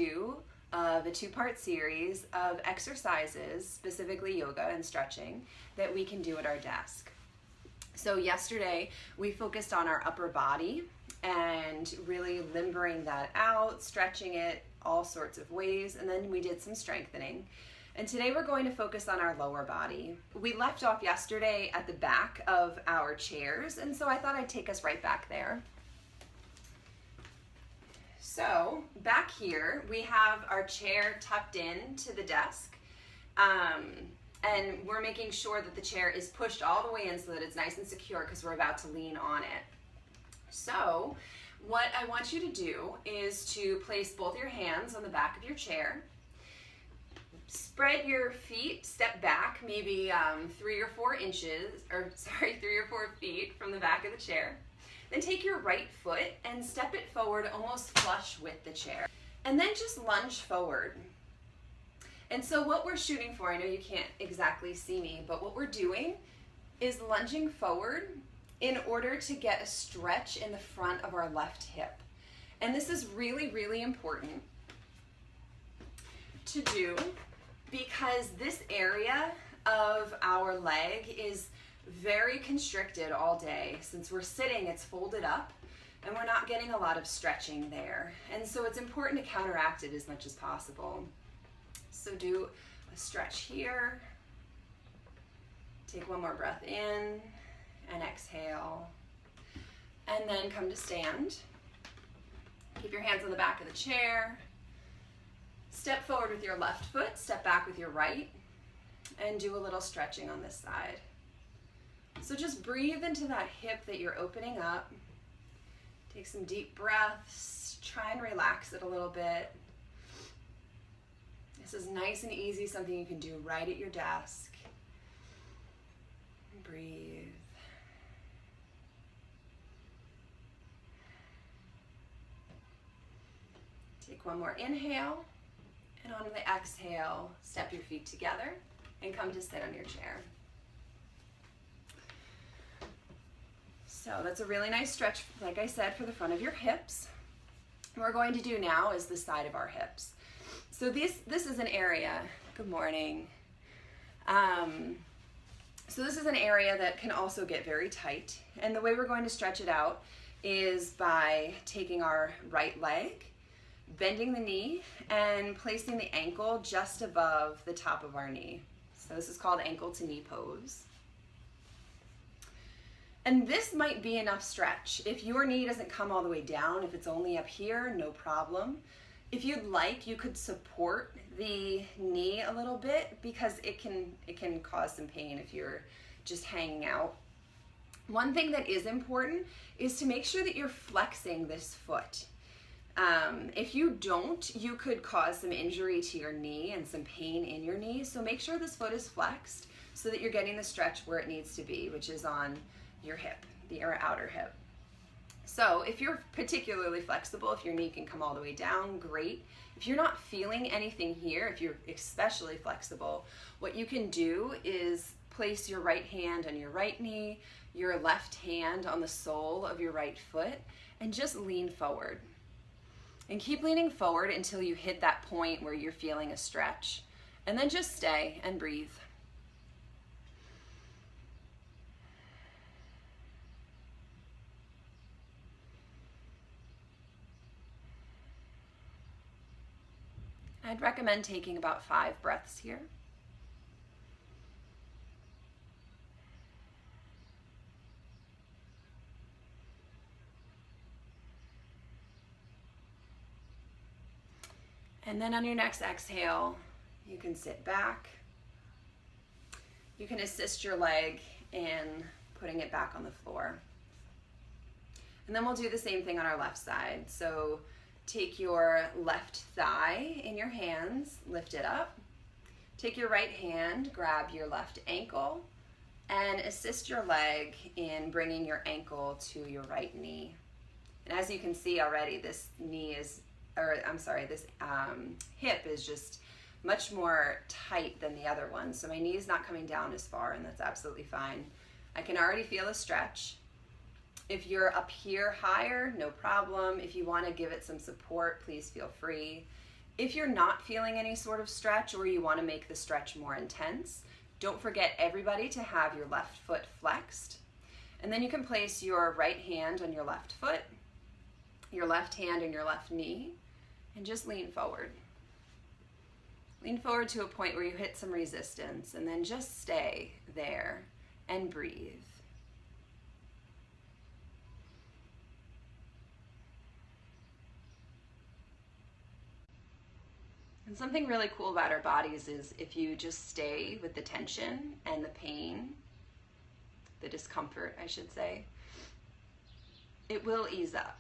2 of a 2-part series of exercises, specifically yoga and stretching, that we can do at our desk. So yesterday we focused on our upper body and really limbering that out, stretching it all sorts of ways, and then we did some strengthening. And today we're going to focus on our lower body. We left off yesterday at the back of our chairs, and so I thought I'd take us right back there. So back here we have our chair tucked in to the desk, and we're making sure that the chair is pushed all the way in so that it's nice and secure because we're about to lean on it. So what I want you to do is to place both your hands on the back of your chair. Spread your feet, step back maybe 3 or 4 feet from the back of the chair. Then take your right foot and step it forward almost flush with the chair. And then just lunge forward. And so what we're shooting for, I know you can't exactly see me, but what we're doing is lunging forward in order to get a stretch in the front of our left hip. And this is really, really important to do because this area of our leg is very constricted all day. Since we're sitting, it's folded up and we're not getting a lot of stretching there. And so it's important to counteract it as much as possible. So do a stretch here. Take one more breath in and exhale. And then come to stand. Keep your hands on the back of the chair. Step forward with your left foot, step back with your right, and do a little stretching on this side. So just breathe into that hip that you're opening up. Take some deep breaths. Try and relax it a little bit. This is nice and easy, something you can do right at your desk. Breathe. Take one more inhale, and on the exhale, step your feet together and come to sit on your chair. So that's a really nice stretch, like I said, for the front of your hips. What we're going to do now is the side of our hips. So this is an area, good morning. So this is an area that can also get very tight. And the way we're going to stretch it out is by taking our right leg, bending the knee, and placing the ankle just above the top of our knee. So this is called ankle to knee pose. And this might be enough stretch. If your knee doesn't come all the way down, if it's only up here, no problem. If you'd like, you could support the knee a little bit because it can cause some pain if you're just hanging out. One thing that is important is to make sure that you're flexing this foot. If you don't, you could cause some injury to your knee and some pain in your knee. So make sure this foot is flexed so that you're getting the stretch where it needs to be, which is on your hip, the outer hip. So if you're particularly flexible, if your knee can come all the way down, great. If you're not feeling anything here, if you're especially flexible, what you can do is place your right hand on your right knee, your left hand on the sole of your right foot, and just lean forward. And keep leaning forward until you hit that point where you're feeling a stretch. And then just stay and breathe. I'd recommend taking about 5 breaths here. And then on your next exhale, you can sit back. You can assist your leg in putting it back on the floor. And then we'll do the same thing on our left side. So take your left thigh in your hands, lift it up. Take your right hand, grab your left ankle, and assist your leg in bringing your ankle to your right knee. And as you can see already, this hip is just much more tight than the other one. So my knee is not coming down as far, and that's absolutely fine. I can already feel a stretch. If you're up here higher, no problem. If you want to give it some support, please feel free. If you're not feeling any sort of stretch or you want to make the stretch more intense, don't forget, everybody, to have your left foot flexed. And then you can place your right hand on your left foot, your left hand on your left knee, and just lean forward. Lean forward to a point where you hit some resistance, and then just stay there and breathe. And something really cool about our bodies is if you just stay with the tension and the pain, the discomfort, I should say, it will ease up.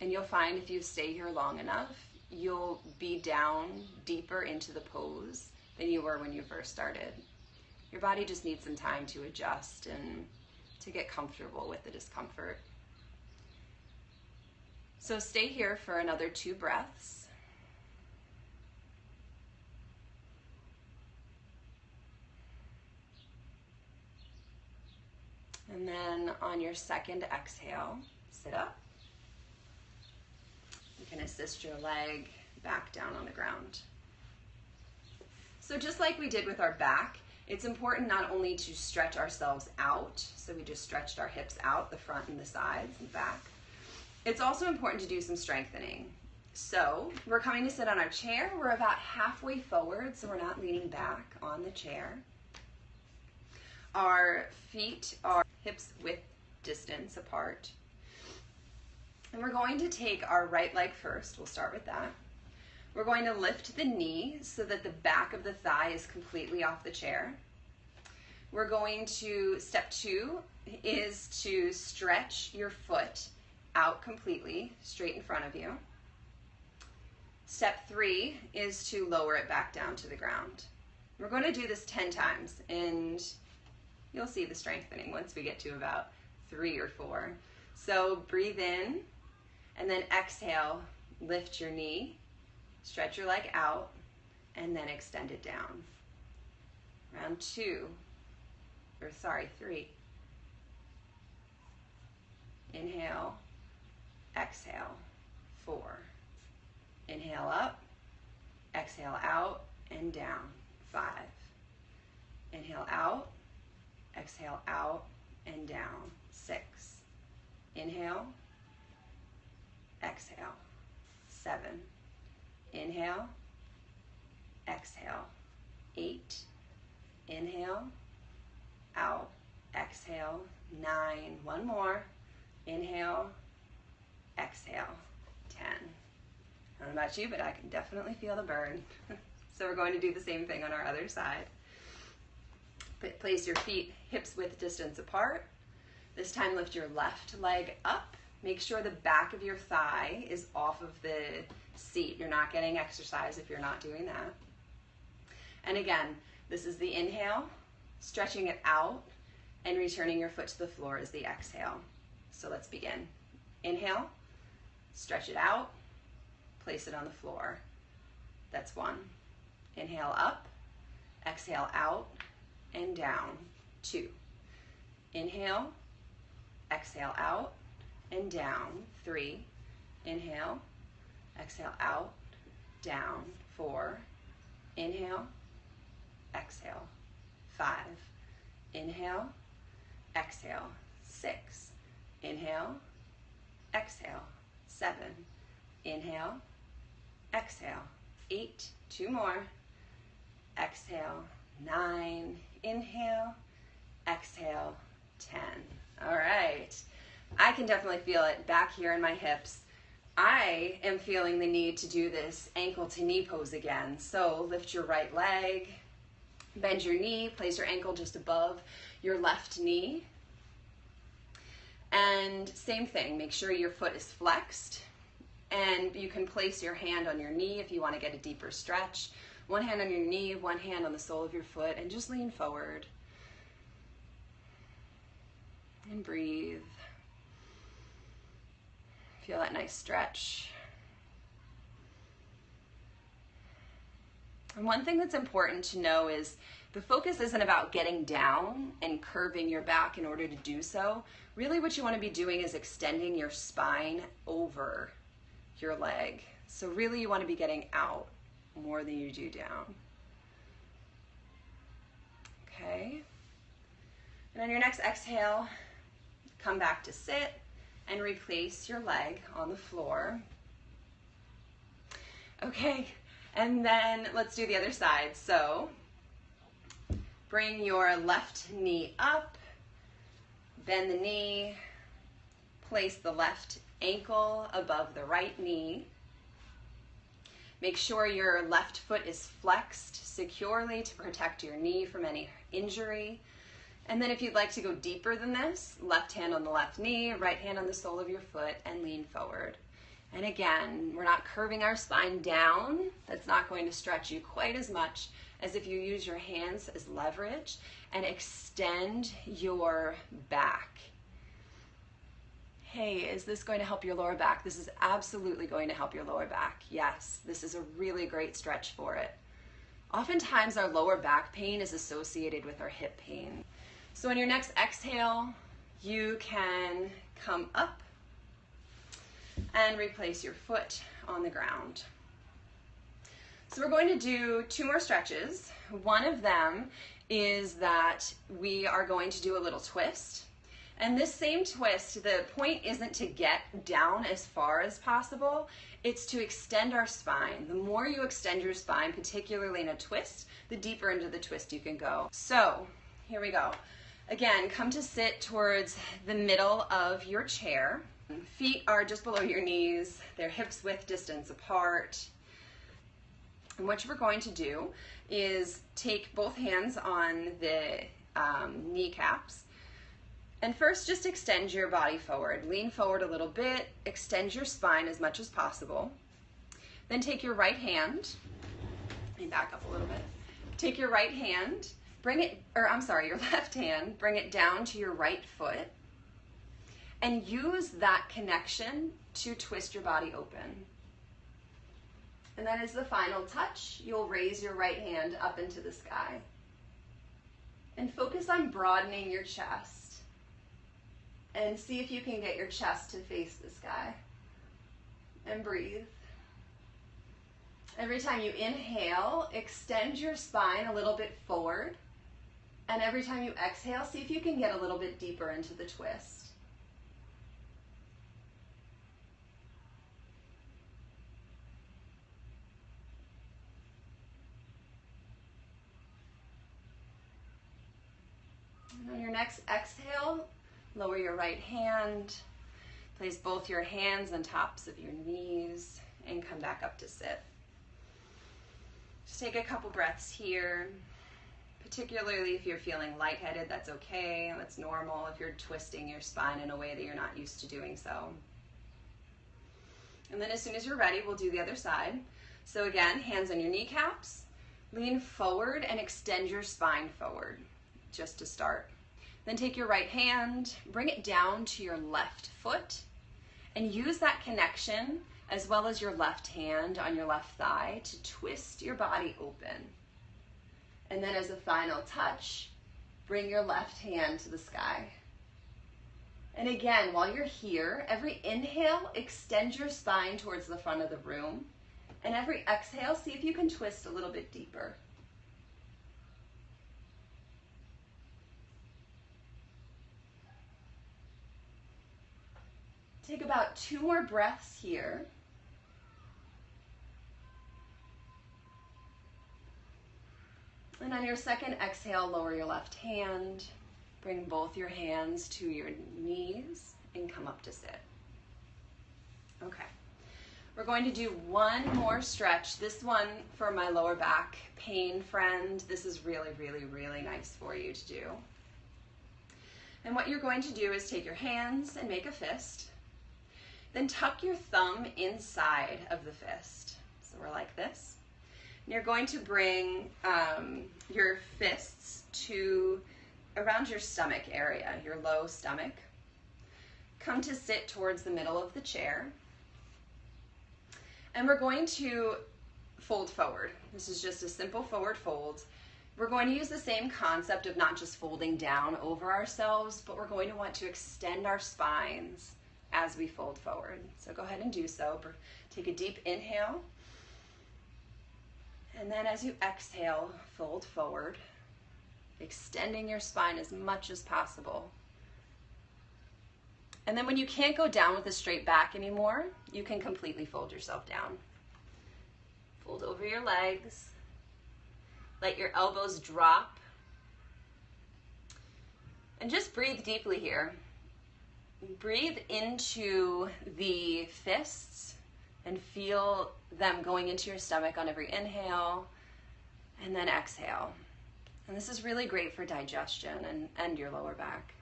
And you'll find if you stay here long enough, you'll be down deeper into the pose than you were when you first started. Your body just needs some time to adjust and to get comfortable with the discomfort. So stay here for another 2 breaths. And then on your second exhale, sit up. You can assist your leg back down on the ground. So just like we did with our back, it's important not only to stretch ourselves out, so we just stretched our hips out, the front and the sides and back. It's also important to do some strengthening. So we're coming to sit on our chair. We're about halfway forward, so we're not leaning back on the chair. Our feet are hips width distance apart. And we're going to take our right leg first. We'll start with that. We're going to lift the knee so that the back of the thigh is completely off the chair. We're going to, step 2 is to stretch your foot out completely, straight in front of you. Step 3 is to lower it back down to the ground. We're going to do this 10 times, and you'll see the strengthening once we get to about 3 or 4. So breathe in, and then exhale, lift your knee, stretch your leg out, and then extend it down. Round 3. Inhale, exhale, 4. Inhale up, exhale out and down, 5. Inhale out, exhale out and down, 6. Inhale, exhale, 7. Inhale, exhale, 8. Inhale, out, exhale, 9. One more. Inhale, exhale, 10. I don't know about you, but I can definitely feel the burn. So we're going to do the same thing on our other side. Place your feet hips width distance apart. This time lift your left leg up. Make sure the back of your thigh is off of the seat. You're not getting exercise if you're not doing that. And again, this is the inhale, stretching it out, and returning your foot to the floor is the exhale. So let's begin. Inhale, stretch it out, place it on the floor. That's 1. Inhale up, exhale out and down, 2. Inhale, exhale out and down, 3. Inhale, exhale out, down, 4. Inhale, exhale, 5. Inhale, exhale, 6. Inhale, exhale, 7. Inhale, exhale, 8. 2 more. Exhale, 9. Inhale, exhale, 10. All right. I can definitely feel it back here in my hips. I am feeling the need to do this ankle to knee pose again. So lift your right leg, bend your knee, place your ankle just above your left knee. And same thing, make sure your foot is flexed, and you can place your hand on your knee if you want to get a deeper stretch. One hand on your knee, one hand on the sole of your foot, and just lean forward. And breathe. Feel that nice stretch. And one thing that's important to know is the focus isn't about getting down and curving your back in order to do so. Really what you want to be doing is extending your spine over your leg. So really you want to be getting out more than you do down. Okay. And on your next exhale, come back to sit and replace your leg on the floor. Okay, and then let's do the other side. So bring your left knee up, bend the knee, place the left ankle above the right knee. Make sure your left foot is flexed securely to protect your knee from any injury. And then if you'd like to go deeper than this, left hand on the left knee, right hand on the sole of your foot, and lean forward. And again, we're not curving our spine down. That's not going to stretch you quite as much as if you use your hands as leverage and extend your back. Hey, is this going to help your lower back? This is absolutely going to help your lower back. Yes, this is a really great stretch for it. Oftentimes our lower back pain is associated with our hip pain. So on your next exhale, you can come up and replace your foot on the ground. So we're going to do 2 more stretches. One of them is that we are going to do a little twist. And this same twist, the point isn't to get down as far as possible, it's to extend our spine. The more you extend your spine, particularly in a twist, the deeper into the twist you can go. So here we go. Again, come to sit towards the middle of your chair. Feet are just below your knees, they're hips width distance apart. And what we're going to do is take both hands on the kneecaps. And first, just extend your body forward. Lean forward a little bit, extend your spine as much as possible. Then take your right hand, let me back up a little bit. Take your right hand, your left hand, bring it down to your right foot, and use that connection to twist your body open. And then as the final touch, you'll raise your right hand up into the sky. And focus on broadening your chest. And see if you can get your chest to face the sky. And breathe. Every time you inhale, extend your spine a little bit forward. And every time you exhale, see if you can get a little bit deeper into the twist. And on your next exhale, lower your right hand, place both your hands on tops of your knees, and come back up to sit. Just take a couple breaths here, particularly if you're feeling lightheaded, that's okay, that's normal if you're twisting your spine in a way that you're not used to doing so. And then as soon as you're ready, we'll do the other side. So again, hands on your kneecaps, lean forward and extend your spine forward, just to start. Then take your right hand, bring it down to your left foot, and use that connection as well as your left hand on your left thigh to twist your body open. And then as a final touch, bring your left hand to the sky. And again, while you're here, every inhale, extend your spine towards the front of the room. And every exhale, see if you can twist a little bit deeper. Take about 2 more breaths here. And on your second exhale, lower your left hand, bring both your hands to your knees, and come up to sit. Okay, we're going to do 1 more stretch. This one for my lower back pain friend. This is really, really, really nice for you to do. And what you're going to do is take your hands and make a fist. Then tuck your thumb inside of the fist. So we're like this. And you're going to bring your fists to around your stomach area, your low stomach. Come to sit towards the middle of the chair. And we're going to fold forward. This is just a simple forward fold. We're going to use the same concept of not just folding down over ourselves, but we're going to want to extend our spines as we fold forward. So go ahead and do so. Take a deep inhale. And then as you exhale, fold forward, extending your spine as much as possible. And then when you can't go down with a straight back anymore, you can completely fold yourself down. Fold over your legs. Let your elbows drop. And just breathe deeply here. Breathe into the fists and feel them going into your stomach on every inhale, and then exhale. And this is really great for digestion and your lower back.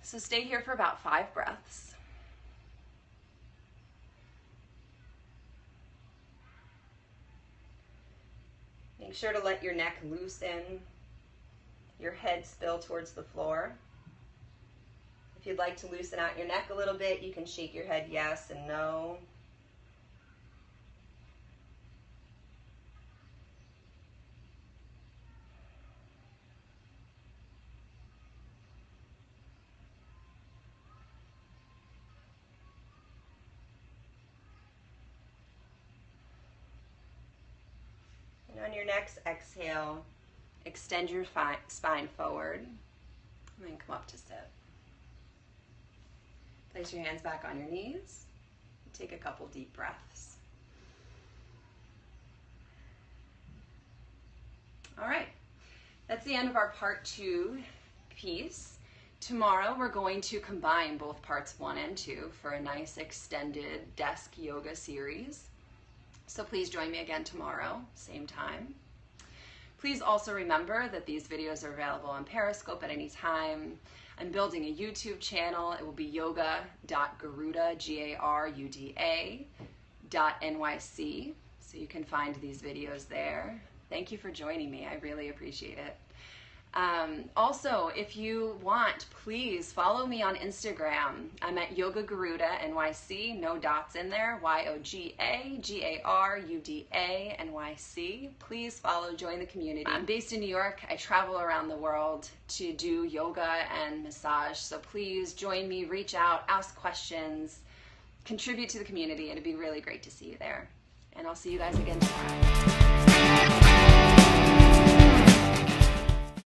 So stay here for about 5 breaths. Make sure to let your neck loosen, your head spill towards the floor. If you'd like to loosen out your neck a little bit, you can shake your head yes and no. And on your next exhale, extend your spine forward and then come up to sit. Place your hands back on your knees. Take a couple deep breaths. All right, that's the end of our part 2 piece. Tomorrow we're going to combine both parts 1 and 2 for a nice extended desk yoga series. So please join me again tomorrow, same time. Please also remember that these videos are available on Periscope at any time. I'm building a YouTube channel. It will be yoga.garuda, GARUDA.NYC. So you can find these videos there. Thank you for joining me. I really appreciate it. Also, if you want, please follow me on Instagram. I'm at Yoga Garuda NYC, no dots in there, YOGAGARUDA NYC. Please follow, join the community. I'm based in New York. I travel around the world to do yoga and massage. So please join me, reach out, ask questions, contribute to the community. It'd be really great to see you there. And I'll see you guys again tomorrow.